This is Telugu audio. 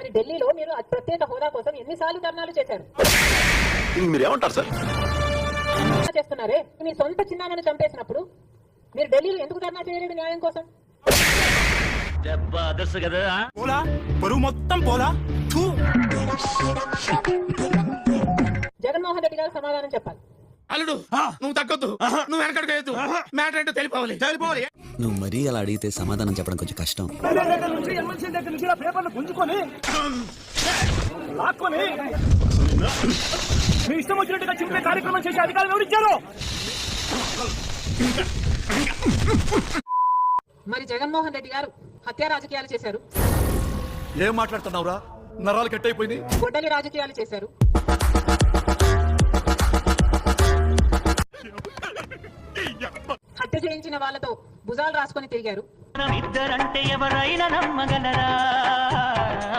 మరి ఢిల్లీలో మీరు ప్రత్యేక హోదా కోసం ఎన్నిసార్లు ధర్నాలు చేశారు? మీరేమంటారు సార్? చేస్తున్నారే, మీ సొంత చిన్నాన్నను చంపేసినప్పుడు మీరు ఢిల్లీలో ఎందుకు ధర్నా చేయలేదు న్యాయం కోసం? మొత్తం పోలా. జగన్మోహన్ రెడ్డి గారు సమాధానం చెప్పాలి. అల్లుడు నువ్వు తగ్గొద్దు, నువ్వు వెనకడుగు, మ్యాటర్ ఏంటో తెలిపోవాలి. నువ్వు మరీ అలా అడిగితే సమాధానం చెప్పడం కొంచెం కష్టం. మీ ఇష్టం వచ్చినట్టుగా చెప్పే కార్యక్రమం చేసే అధికారులు ఎవరిచ్చారు? మరి జగన్మోహన్ రెడ్డి గారు హత్య రాజకీయాలు చేశారు, ఏం మాట్లాడుతున్నావురా? నరాలు కట్ అయిపోయింది. గొడ్డలి రాజకీయాలు చేశారు, హత్య చేయించిన వాళ్ళతో భుజాలు రాసుకొని తిరిగారు. ఇద్దరంటే ఎవరైనా నమ్మగలరా?